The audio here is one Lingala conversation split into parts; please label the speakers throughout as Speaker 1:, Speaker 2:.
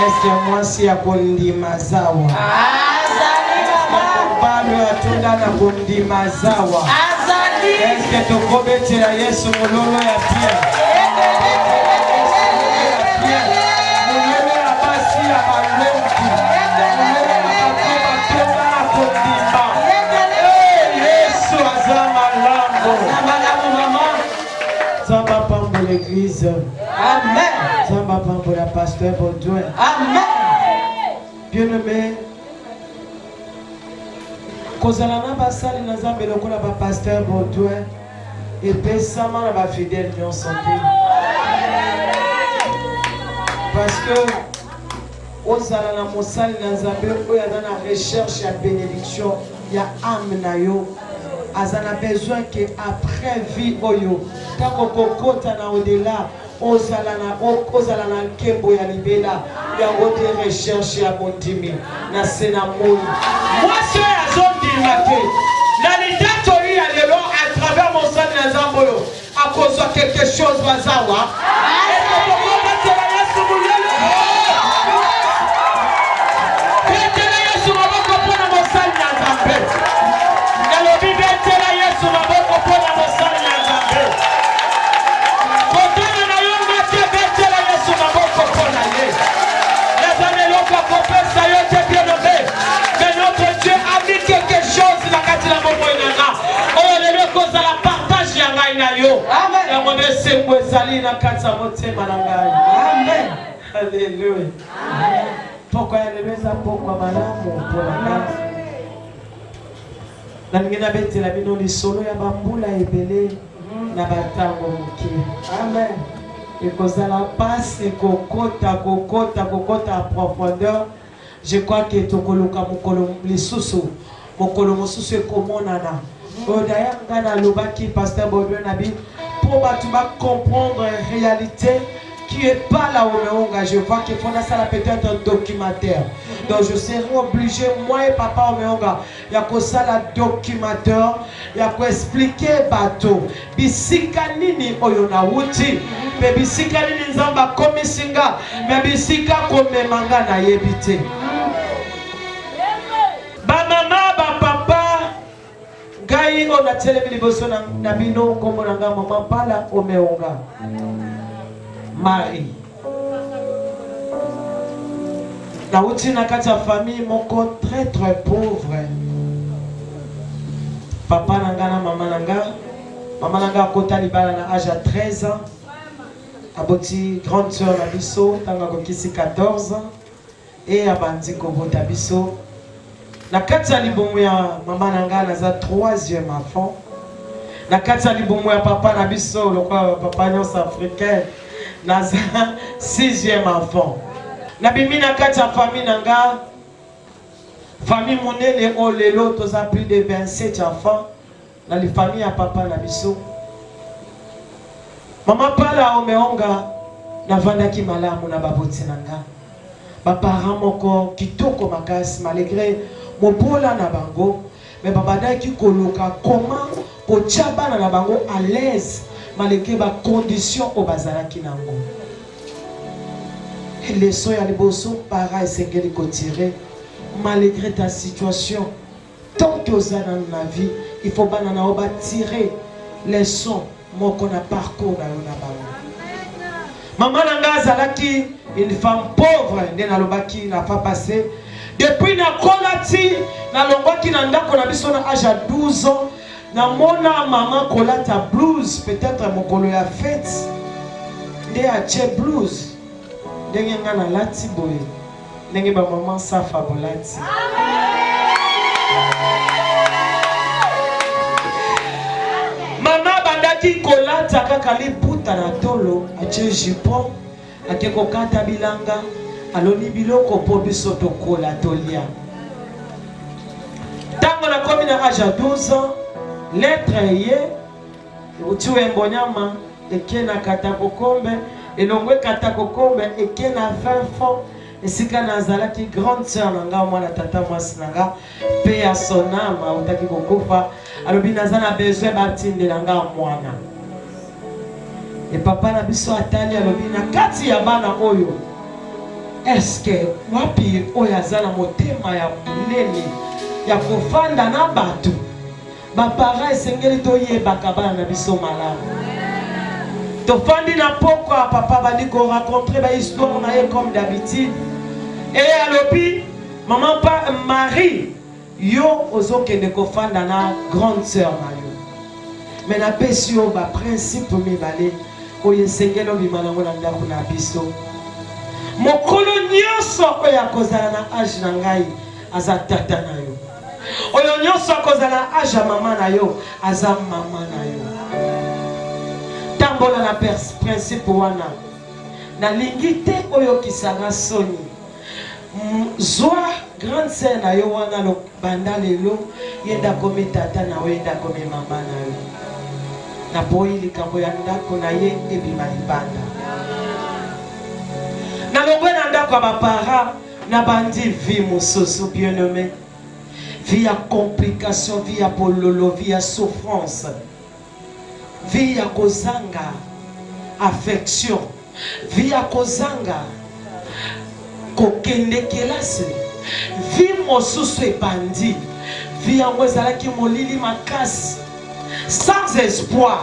Speaker 1: Est-ce que moi si à Kondimazawa? Balo atunda na Kondimazawa. Est-ce que tu kobetela Yesu mulolo ya pia? Mulolo ya basi ya balonki. Mulolo ya bakoba tenda na Kondima. Yesu azama lango. Zamba pambo l'église. Amen. Zamba pambo la pasteur Baudouin. Amen. Bien-aimé, kozalana basali na Nzambe lokola ba pasteur Baudouin et pesama na ba fidèle nyonso te. Parce que ozalana mosali na Nzambe oyo aza na recherche ya bénédiction ya âme na yo. Azana besoin que après vie oyo tango kokota na au-delà ozalana nkembo ya libela yango te recherche ya bondimi na sena moi mwasi oyo azondima te na lidato oyo ya lelo à travers mosali na Nzambe oyo akozwa quelque chose bazawa ekokokobatela Yesu mulelo betela Yesu maboko mpona mosali na Nzambe nalobi betela Yesu maboko mpona mosali na Nzambe kotana na yo ngate betela Yesu maboko mpona ye nazana eloko akopesa yo te bien-aimé mais notre Dieu a mis quelque chose na kati na bomoi na nga oyo lelo ekozala partage ya ngai na yo yango nde esengo ezali na kati ya motema na ngai amen alleluya poko ya lelo eza pokwa malamu mpona ngai nalingi nabetela bino lisolo ya bambula ebele na batango moke amen ekozala pasi kokota en profondeur. Je crois que tokoluka mokolo lisusu mokolo mosusu ekomonana d'ailleurs ngana lobaki pasteur Baudouin nabi pour batu ba comprendre en réalité qui est pas là où Omeonga. Je vois qu'il faut ça peut-être un documentaire. Donc je serai obligé, moi et papa Omeonga, il y a que ça la documentaire, il y a quoi expliquer bateau. Bisika nini oyona wuti, mais bisika nini nzamba komisinga, mais bisika kome manga na yebite. Ba mama, ba papa, gai on a télévisé boso na bino comme nanga maman pala Omeonga. Marie. La routine à quatre famille mon compte très pauvre. Papa nanga maman nanga kota libala na âge à 13 ans. Aboti grande sœur na biso tanga kokisi 14 ans et abandi kobota biso. Na kati libomo ya maman nanga na za 3e enfant. Na kati libomo ya papa na biso lokwa papa nyonso africain. Naza 6e enfant. Nabimi na kati ya famille nanga. Famille monene o lelo toza plus de 27 enfants. Na li famille ya papa na biso. Mama pala Omeonga na vandaki malamu na baboti nanga. Ba parents moko kitoko makasi malgré mobola na bango. Mais babadaki koluka comment ko tchabana na bango à l'aise. Malgré les conditions au bazara kinango. Les sons ya liboso pareil c'est que les tirer malgré ta situation. Tant que vous êtes dans la vie, il faut banana oba tirer les sons mon qu'on a parcours dans la baba. Maman nanga zalaki une femme pauvre ndena lobaki n'a pas passé depuis na kolati na longwaki na ndako na biso na âge à 12 ans. Na mona maman kolata blues peut-être mokolo ya fête nde ache blues ndenge nga na lati boye ndenge ba maman safa bolati mama bandaki kolata kaka liputa na tolo ache jupon ake kokata bilanga aloni biloko po biso tokola tolia tango na komi na âge à 12 ans. Lettre ye utuwe mbonyama ekena katakokombe elongwe katakokombe ekena 20 francs esika nazalaki grande sœur nanga mwana tata mwasi nanga pe ya sonama utaki kokufa alobi nazana besoin batindela nga mwana e papa na biso atali alobi na kati ya bana oyo est-ce que wapi oyazana motema ya munene ya kofanda na bato bapara esengeli toyebaka bana na biso malamu tofandi na poko ya papa bandi ko rencontrer ba histoire na ye comme d'habitude et alobi maman pa Marie yo ozokende kofanda na grande sœur na yo mais na pesi yo ba principe mibale oyo esengeli obima nango na ndako na biso mokolo nyonso oyo akozala na age na ngai aza tata na yo oyo nyonso akozala na age ya mama na yo aza mama na yo tambola na principe wana nalingi te oyokisanga soni zwa grande sœur na yo wana banda lelo yenda komi tata na yo yenda komi mama na yo naboyi likambo ya ndako na ye ebima libanda nalongwe na ndako ya bapara na bandi vie mosusu bien nommé vie ya complication vie ya pololo vie ya souffrance vie ya kozanga affection vie ya kozanga kokende kelasi vie mosusu ebandi vie yango ezalaki molili makasi sans espoir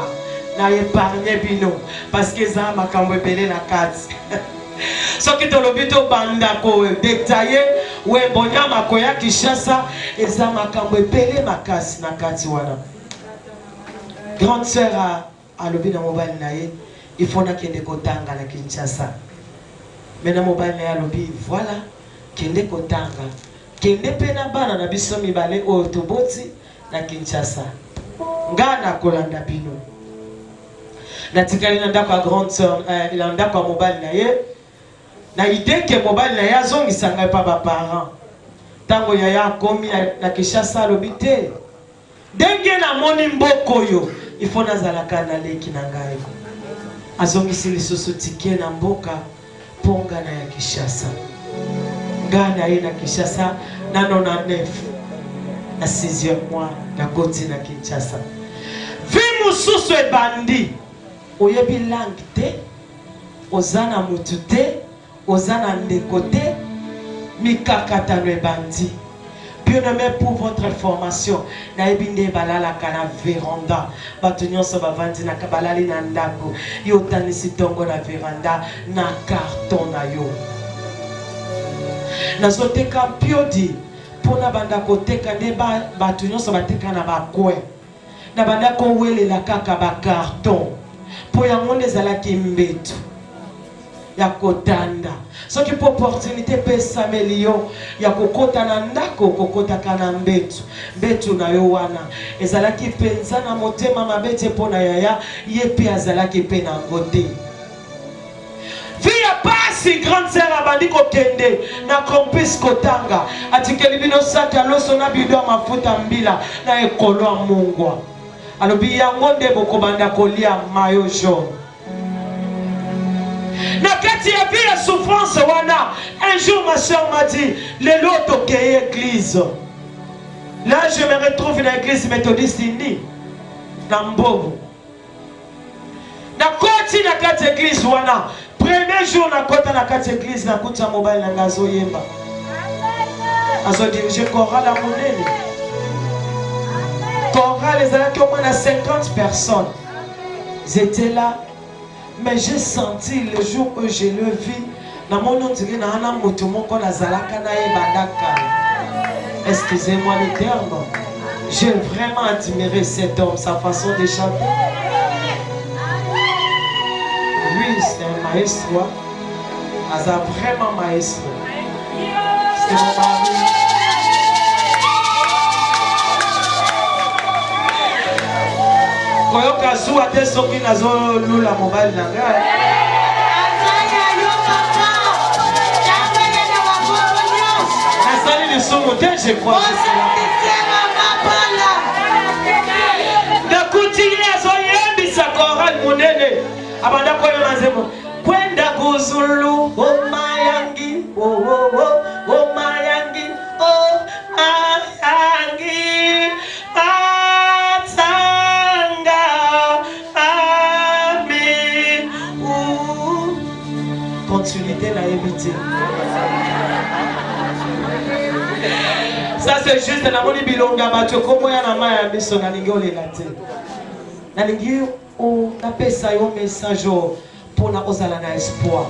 Speaker 1: na épargne bino parce que eza makambo ebele na kati soki tolobi tobanda kodetaye webonyama koya Kinshasa eza makambo ebele makasi na kati wana grande sœur alobi na mobali na ye il faut nakende kotanga na Kinshasa mais na mobali na ye alobi voilà kende kotanga kende pe na bana na biso mibale oyo toboti na Kinshasa nga nakolanda bino natikali na ndako ya grande sœur na ndako ya mobali na ye na idée ke mobali na ye azongisanga pa baparent ntango yaya akomi na Kinshasa alobi te ndenge namoni mboka oyo il faut nazalaka na leki na ngai azongisi lisusu tike na mboka ponga na ya Kinshasa nga na ye na Kinshasa na 99 na 6e mois na koti na Kinshasa vi mosusu ebandi oyebi langue te oza na mutu te oza na ndeko te mikakatano ebandi bien aimé pour votre information nayebi nde balalaka na véranda bato nyonso bavandi na balali na ndako yo otanisi ntongo na véranda na carton na yo nazoteka piodi mpona banda koteka nde bato nyonso bateka na bakwe na banda kowelela kaka bacarton mpo yango nde ezalaki mbeto ya kotanda soki po opportunité pesameli yo ya kokota na ndako kokotaka na mbetu na yo wana ezalaki mpenza na motema mabe te mpo na yaya ye mpe azalaki mpe na yango te vi ya pasi grande sœur abandi kokende na kompis kotanga atikeli bino saki aloso na bido ya mafuta mbila na ekolo ya mungwa alobi yango nde bokobanda kolia mayo jaune na kati ya vie ya souffrance wana un jour ma soeur m'a dit lelo tokeye église là je me retrouve na église méthodiste indi na mbobo na koti na kati église wana premier jour na kota na kati église na kuta mobile na ngazo yemba azo dirige chorale à monene chorale ezalaki au moins na 50 personnes ils étaient là. Mais j'ai senti le jour où je le vis, excusez-moi le terme, j'ai vraiment admiré cet homme, sa façon de chanter. Lui, c'est un maestro, c'est vraiment maestro. C'est mon mari. Koyoka zuwa te soki nazo lula mobile na ngai. Nasali lisumu te je crois. Nakuti azo yembisa chorale monene. Abanda koyo manzemo. Kwenda kuzulu o mayangi o mayangi o mayangi. Continuité na éviter. Ça c'est juste na moni bilonga bato komo ya na maya biso na lingi olela te. Na lingi o na pesa yo message pour na ozala na espoir.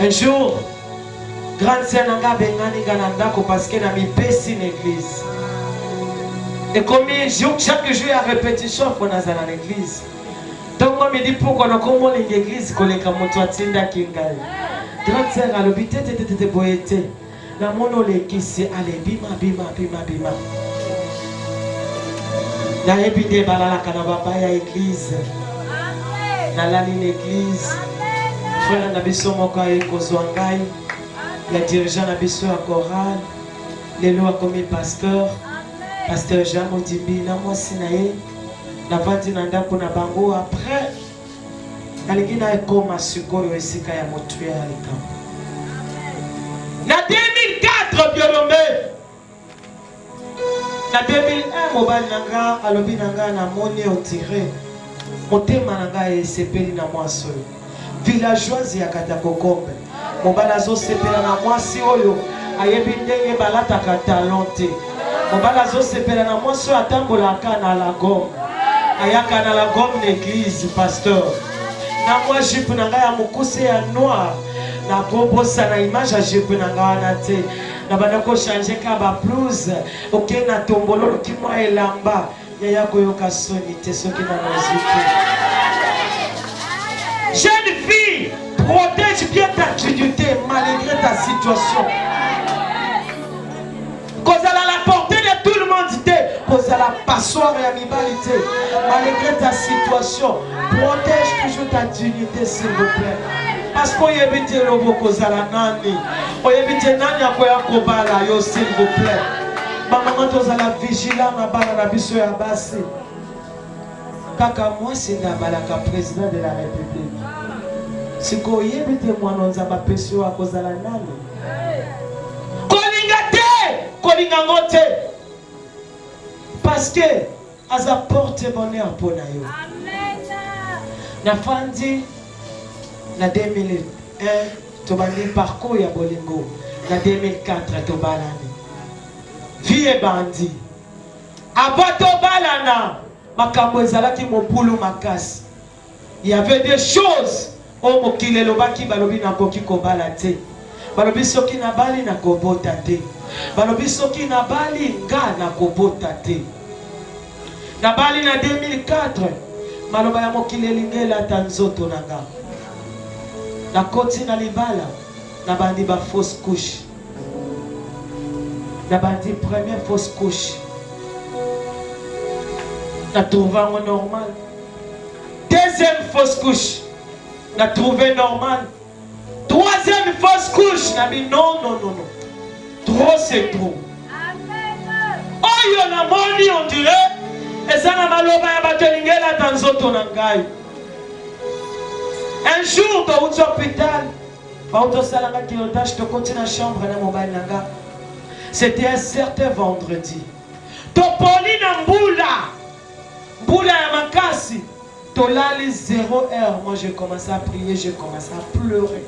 Speaker 1: Un jour, grande sœur nanga bengani ganandako parce que na mi pesi une église. Et comme chaque jour il y a répétition pour nazala l'église. Donc moi me dit pourquoi na komo l'église koleka moto atinda kingai. Grande sœur a l'obité te boyete. La mono le kisi ale bima. Na ebide balala kana baba ya église. Na lali l'église. Frère Nabiso moko ekozwangai. Le dirigeant Nabiso à chorale. Les lois comme pasteur. Pasteur Jean Modimbi na moi sinaye. Na vandi na ndako na bango après. Nalingi na ekoma sikoyo esika ya motu ya likambo. Na 2004 biolombe. Na 2001 mobile nanga alobi nanga na moni otire. Motema nanga esepeli na mwaso. Villageoise ya Katakokombe. Mobile azo sepela na mwasi oyo ayebi ndenge balataka talente. Mobile azo sepela na mwasi atambolaka na la gomme. Ayaka na la gomme l'église pasteur. Na moi jupe nanga ya mukuse ya noir. Na bobosa na image ya jupe nanga wana te. Na bana ko changer ka ba blouse. OK na tombolo ki moi elamba. Yaya koyoka soni te soki na mazite. Jeune fille, protège bien ta dignité malgré ta situation. Cause à la portée de tout le monde, cause à la passoire et à l'ibalité. Malgré ta situation, protège toujours ta dignité, s'il vous plaît. Parce qu'on y évite le mot cause à la nani. On évite nani à quoi kobala yo, s'il vous plaît. Maman, tous à la vigilance, ma bala na biso ya basi. Kaka moi, c'est la président de la République. Si vous avez moi, nous avons péché à cause de la nani. Parce que ça porte bonheur pour nous. Na fandi na 2001 to bandi parcours ya bolingo na 2004 to balani vie bandi abato balana makambo ezalaki mopulu makasi. Il y avait des choses au mokile lobaki balobi na koki kobala te. Balobi soki na bali na kobota te. Balobi soki na bali nga na kobota te. Na bali na 2004 maloba ya mokile lingela tanzoto nanga. Na koti na libala na bandi ba fausse couche. Na bandi première fausse couche. Na trouvé normal. Deuxième fausse couche. Na trouvé normal. Troisième fausse couche. Na dit non. Trop c'est trop. Oh yo na moni on dirait. Et ça na maloba ya batelingela tanzoto na ngai. Un jour dans l'hôpital, je continue à chambre dans mon bain. C'était un certain vendredi. Topoli na mbula ya makasi. Tolali 0 heure. Moi je commençais à prier, je commençais à pleurer.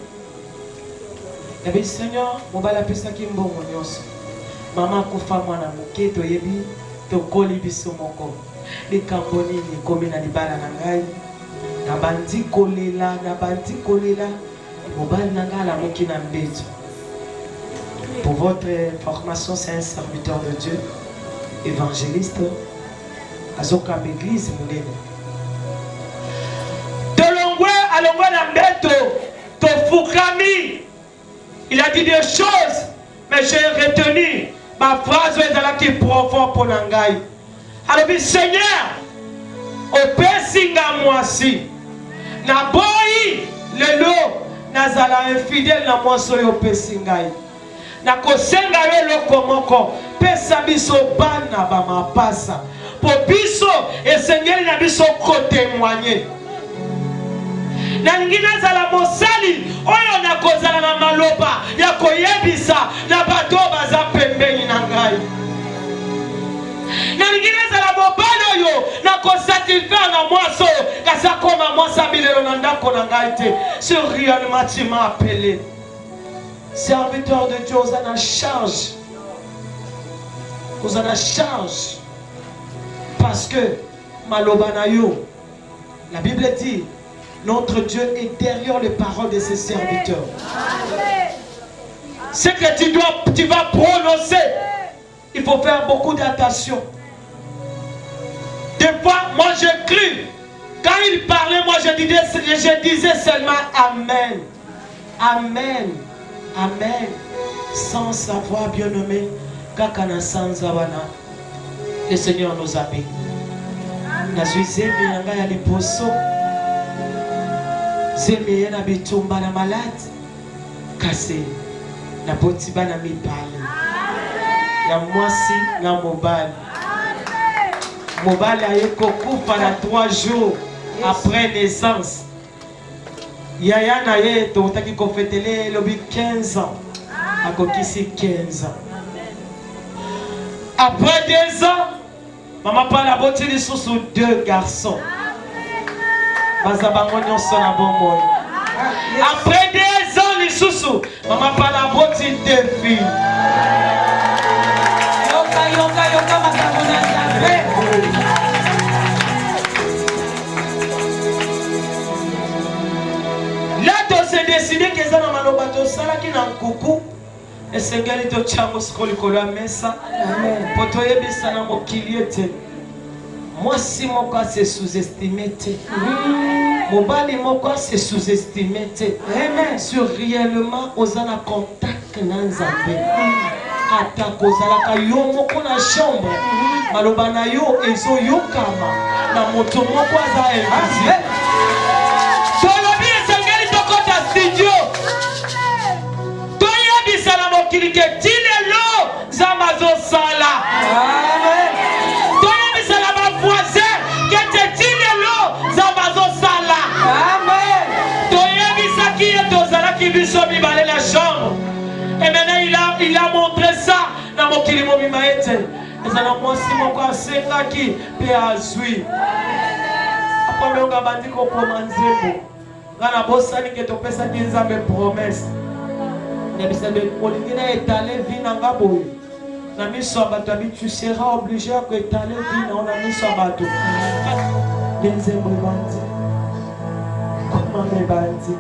Speaker 1: Il dit Seigneur, mon bain la pesa ki mbongo nyonso. Maman kufa mwana muke to yebi to koli biso moko. Les camboni ni komi na libala na ngai. Na bandi kolela, mobile nanga la moki na mbeto. Pour votre information, c'est un serviteur de Dieu, évangéliste, azoka l'église munene. Tolongwe alongwe na mbeto, tofukami. Il a dit des choses, mais j'ai retenu ma phrase qui est profond pour nangai. Alors Seigneur, au pesinga mwasi. Na boyi lelo nazala infidèle na mwaso yo pesingai. Na kosenga yo lokomoko pesa biso bana ba mapasa. Po biso esengeli na biso ko témoigner. Na ngina zala mosali oyo na kozala na maloba ya koyebisa na bato baza pembeni na ngai. Na ngina zala mobalo yo na kosatisfaire na mwaso kasa koma mwasa bilelo na ndako na ngai te. Ce réellement tu m'as appelé. Serviteur de Dieu, on a charge vous en a charge. Parce que, Malobanayo, la Bible dit, notre Dieu est derrière les paroles de ses serviteurs. Ce que tu vas prononcer, il faut faire beaucoup d'attention. Des fois, moi j'ai cru, quand il parlait, moi je disais seulement Amen. Amen. Amen. Sans savoir, bien nommé, Kakana sans Awana, le Seigneur nous a bénis. Na zuizemi yanga ya liposo, zemi yena bitumba na malade, kase na botiba na mibali, ya mwasi na mobali. Mobali ayeko kufa na 3 jours après naissance. Yaya na ye totaki kofetele lobi 15 ans. Akokisi 15 ans. Après 2 ans, maman parle à boti sous 2 garçons. Bazabangonyo sona bomboy. Après 2 ans les sous, maman parle à boti 2 filles. Yoka makamona zabe. Là, tu s'est décidé que ça n'a pas de ça qui n'a coucou. Et c'est gars qui tient au la mesa. Pour toi, il y a ça dans mon kiliete. Moi, si mon cas c'est sous-estimé. Mon bali mon cas c'est sous-estimé. Sur réellement, aux en contact dans Zambé. Atako zalaka yo moko na chambre. Malobana yo ezo yokama. Na moto moko aza invisible. Tolobi esengeli tokota studio. Toyebi sala mokili ke tinelo zamazo sala. Amen. Toyebi sala ba voisin ke te tinelo zamazo sala. Amen. Toyebi saki etozala ki biso bibale la chambre. Et maintenant il a montré ça dans mon kilimo bimaete. Et ça n'a pas si mon corps c'est là qui peut azui. Après on a bandi ko komanzebo. Ngana bossa ni ke to pesa kinza me promesse. Ne bisa be olingina étaler vie na ngabo. Na miso abato abi tu seras obligé à étaler vie na miso abato. Benzemo bandi. Comment me bandi?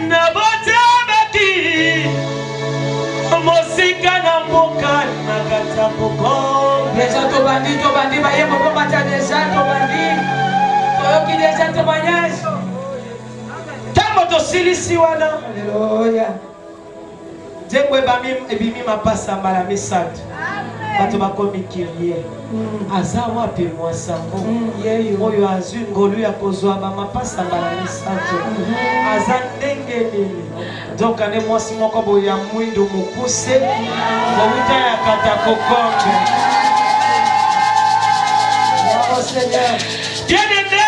Speaker 1: Na botabaki mosika na mboka na kata poko déjà to bandi ba yemo ko mata déjà to bandi to ki déjà to banyage tambo to silisi wana haleluya jengwe ba mim ebimi mapasa mbala misatu bato bakomi kirie aza wapi mwasango oyo azwi ngolu ya kozwa bamapasa mbala misatu aza ndenge nini donc ane mwasi moko boye ya mwindo mokuse bowuta ya kata kokombe bien-aimé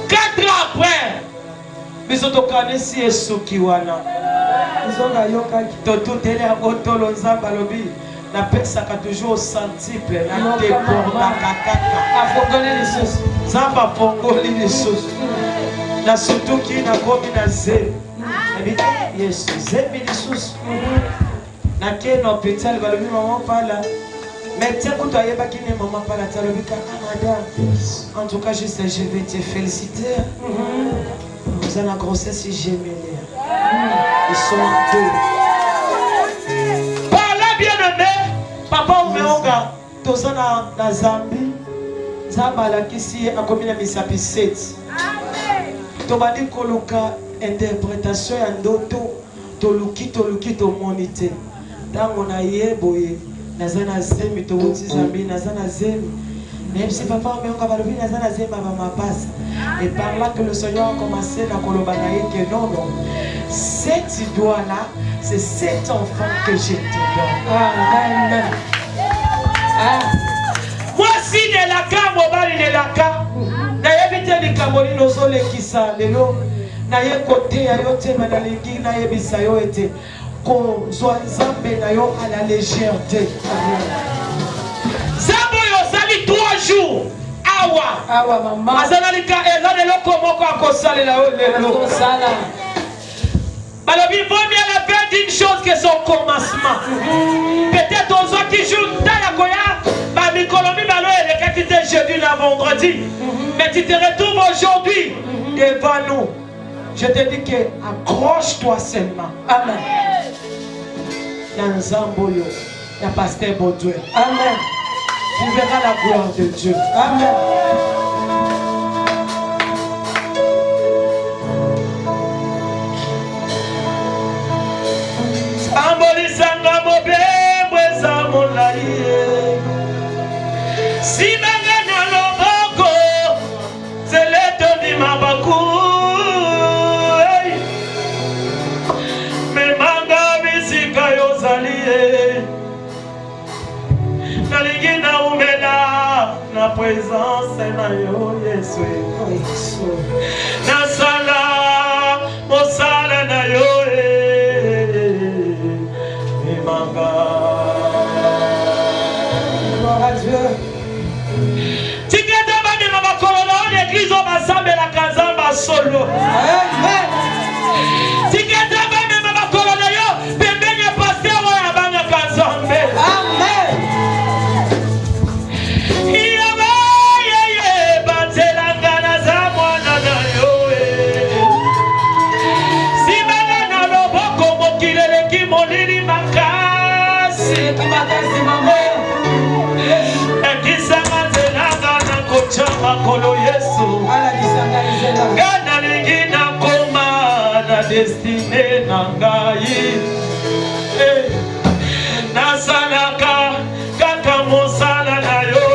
Speaker 1: 4 ans après biso tokanisi esuki wana totutele yango tolo nzambe alobi na pesaka toujours au centuple na débordaka kaka afongoli lisusu nzambe afongoli lisusu na surtout ki nakomi na zemi ebi yesu zemi lisusu nakei na hôpital balobi mama pala médecin kutu ayebaki ne mama pala ti alobika madame en tout cas juste je vais te féliciter vous avez la grossesse gémellaire ils sont 2. Bien-aimé, papa umeonga tozana na zambi zamba la kisi akomina misapi 7. Tobandi koluka interprétation ya ndoto toluki to monite. Tango na yeboye nazana zemi to wuti zambi nazana zemi. Même si papa umeonga balobi nazana zemi ba mapasa. Et par là que le Seigneur a commencé à kolobanaye que non. Cette doigt-là, c'est cet enfant que je te donne. Amen. Moi, si de la cas, mobile de la cas, n'ayez pas de camoli nozo le kisa lelo, n'ayez côté ayote manalingi n'ayez bisayo ete, ko zoanzambe nayo à la légèreté. Zambo yo sali 3 jours. Awa maman. Azanalika ezane loko moko akosale la lelo. Balobi vaut mieux la faire d'une chose que son commandement. Peut-être aux autres qui jouent dans la Goya, ma micolomi, ma loi, elle est quitté jeudi, la vendredi. Mais tu te retrouves aujourd'hui devant nous. Je te dis que accroche-toi seulement. Amen. Il y a un Zamboyo, il y a Pasteur Baudouin. Amen. Tu verras la gloire de Dieu. Amen. Sambolisanga mobembe za molaye. Simanga na loboko, zeleto ni mabaku. Memanga bisika yozalie. Nalingi na umela na présence na yo Yesu. Na sala mosala na yo. Gloire à Dieu. Tiketa bande na bakolola l'église au basambe la kazamba solo. Amen. Tiketa bande na bakolola yo pembeni pasteur wa banga kazambe. Amen. Iyaba yeye batelanga na za mwana na yo. Simanga na loboko mokilele ki molili makasi. Makasi mamo. Makolo Yesu Gana lingina koma na destine na ngai Nasalaka kaka mosala na yo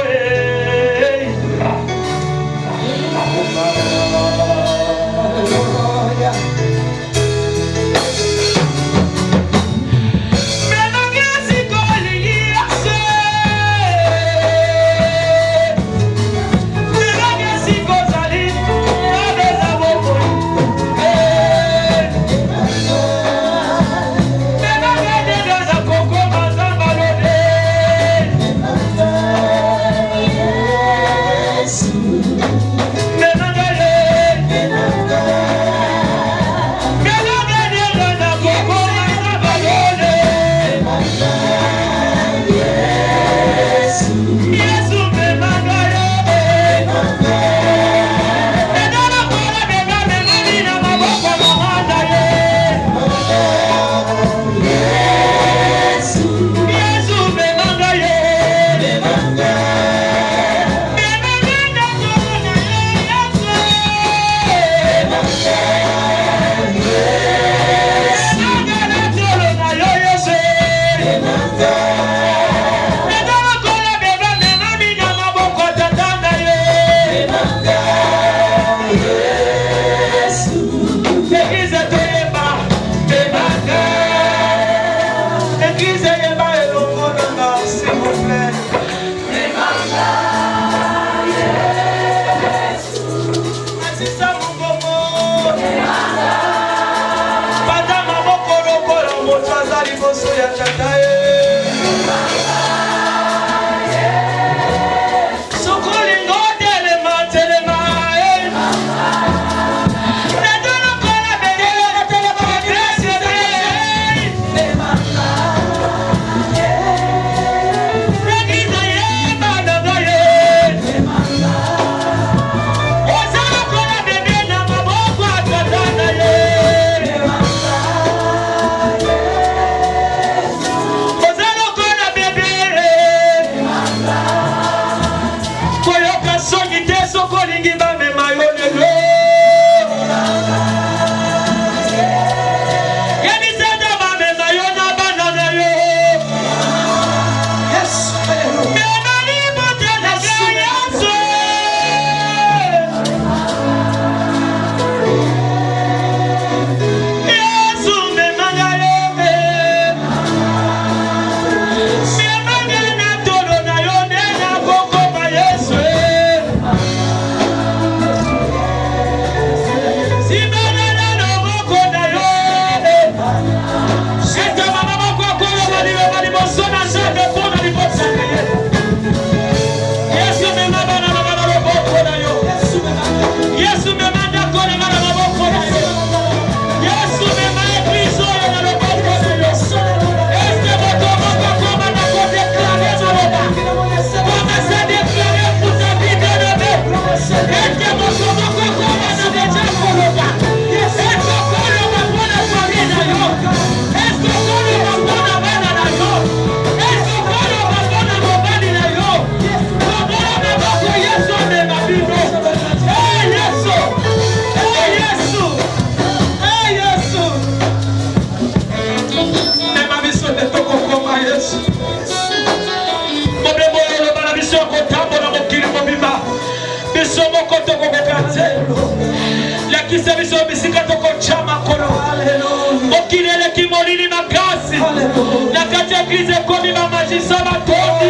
Speaker 1: kati ya église ekomi ba magicien batondi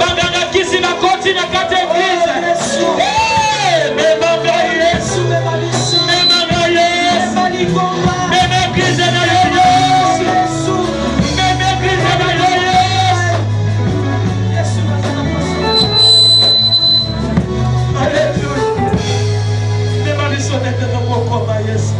Speaker 1: banganga kisi bakoti na kati ya église memanga Yesu memanga Yesu meme église na yo Yesu meme église na yo Yesu Alléluia mema lisonete tokokoma Yesu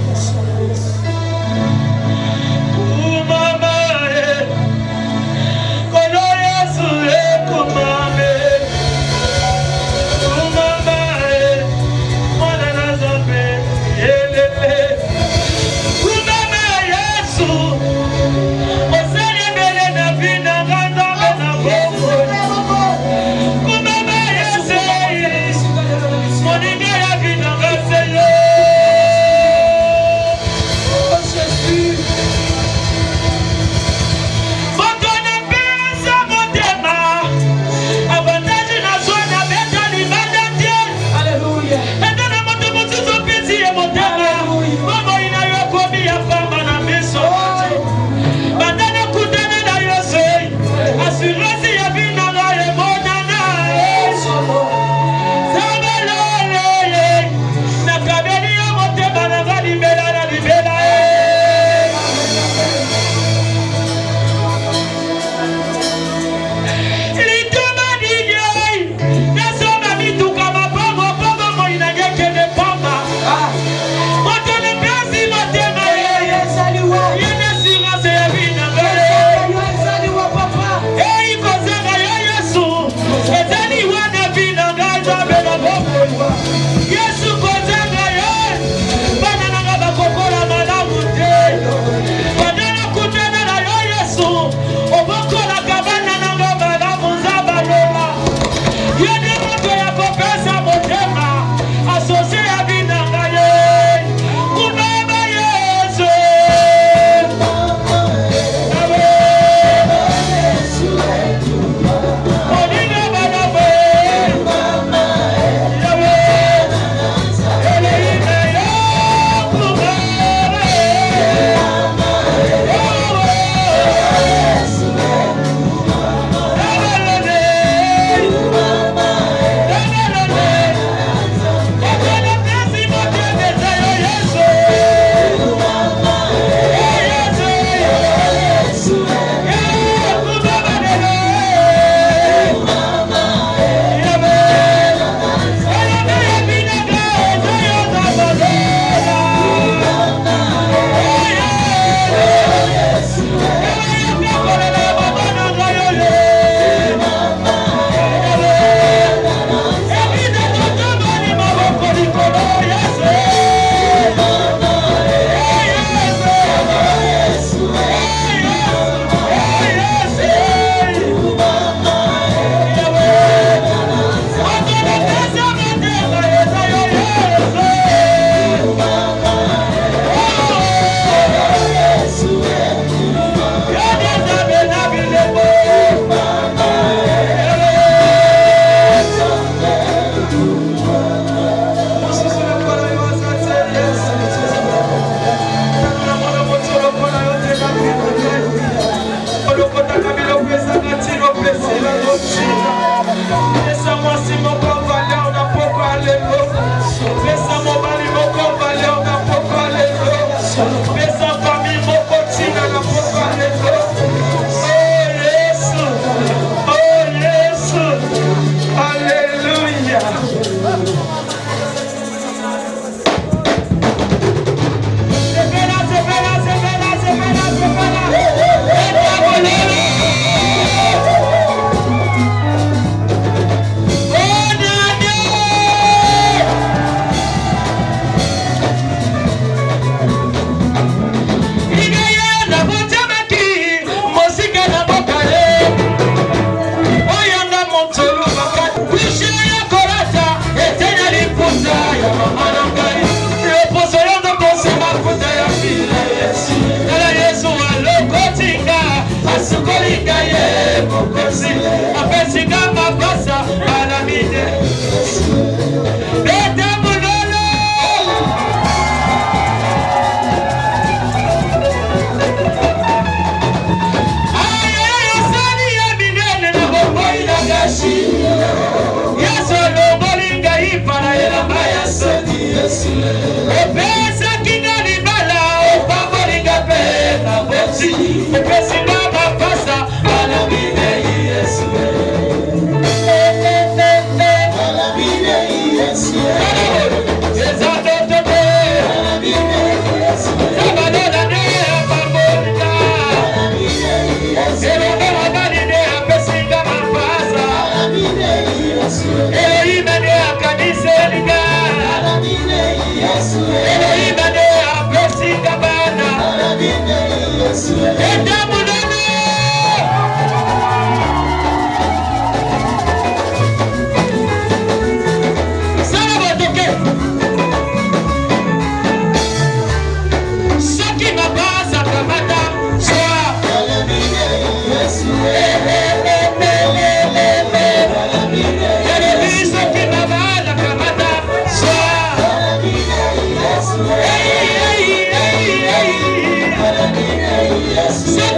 Speaker 2: Yes.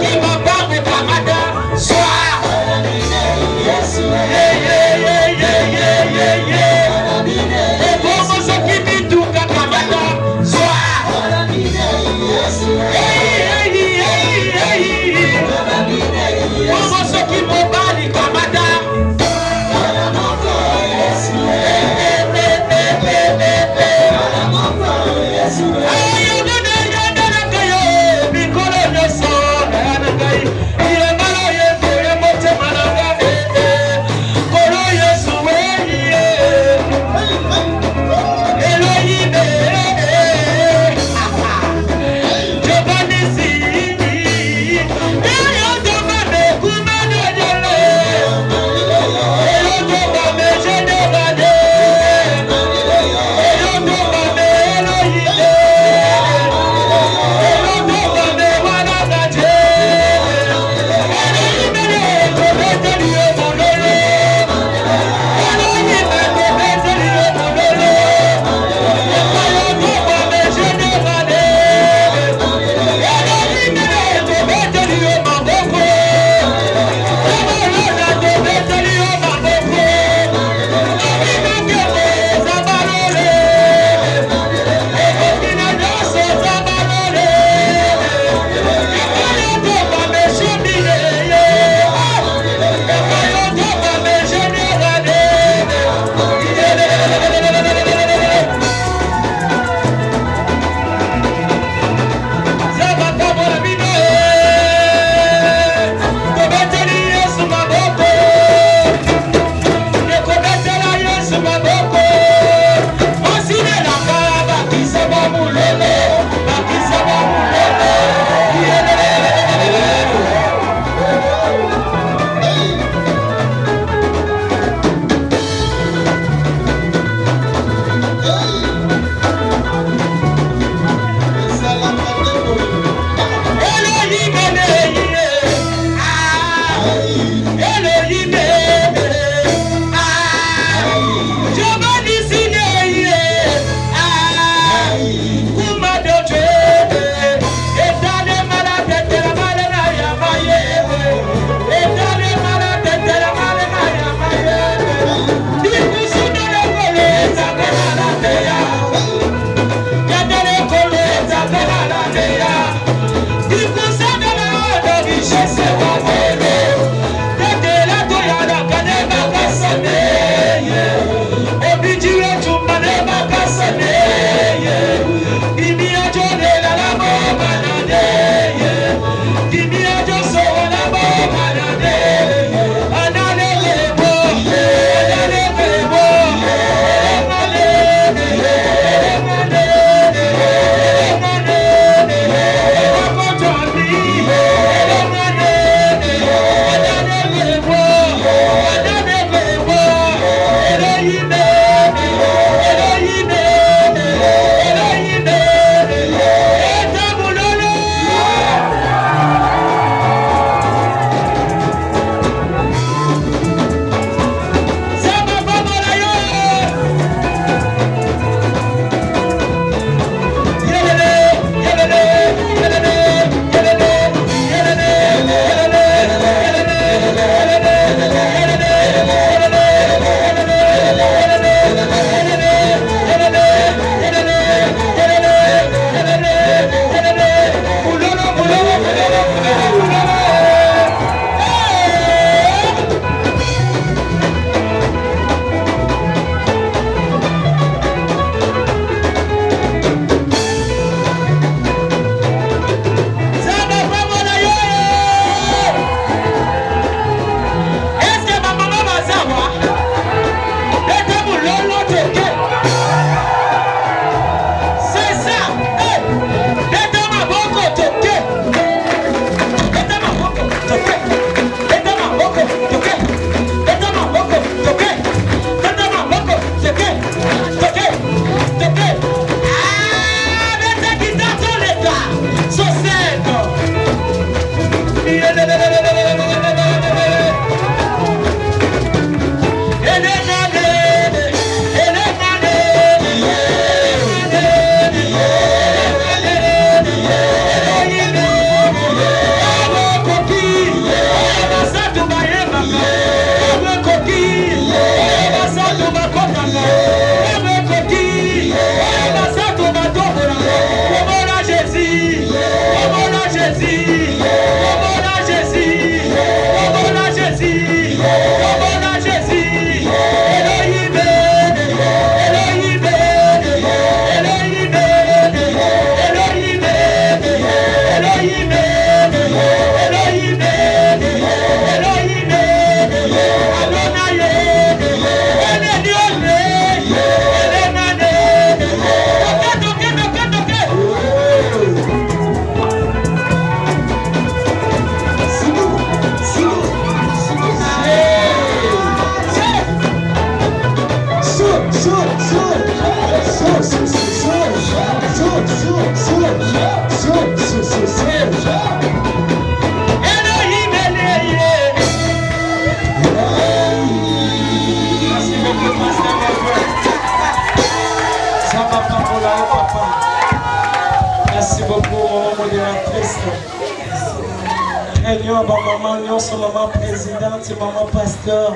Speaker 1: frère nyonso maman nyonso maman présidente maman pasteur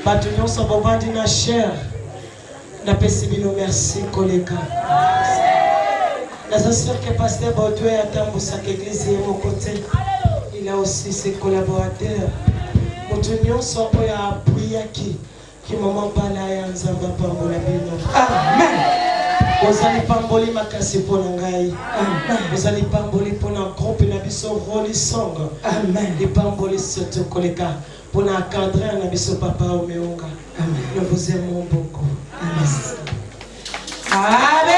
Speaker 1: bato nyonso bovandi na cher napesi bino merci koleka naza sûr que pasteur Baudouin atambusaka église ye moko te il a aussi ses collaborateurs moto nyonso oyo apuyaki ki maman bala ya nzambe apambola bino amen ozali pamboli makasi mpona ngai ozali pamboli mpona groupe na biso Holy Song amen epamboli surtout koleka mpona encadrer na biso papa omeonga nous vous aimons beaucoup amen.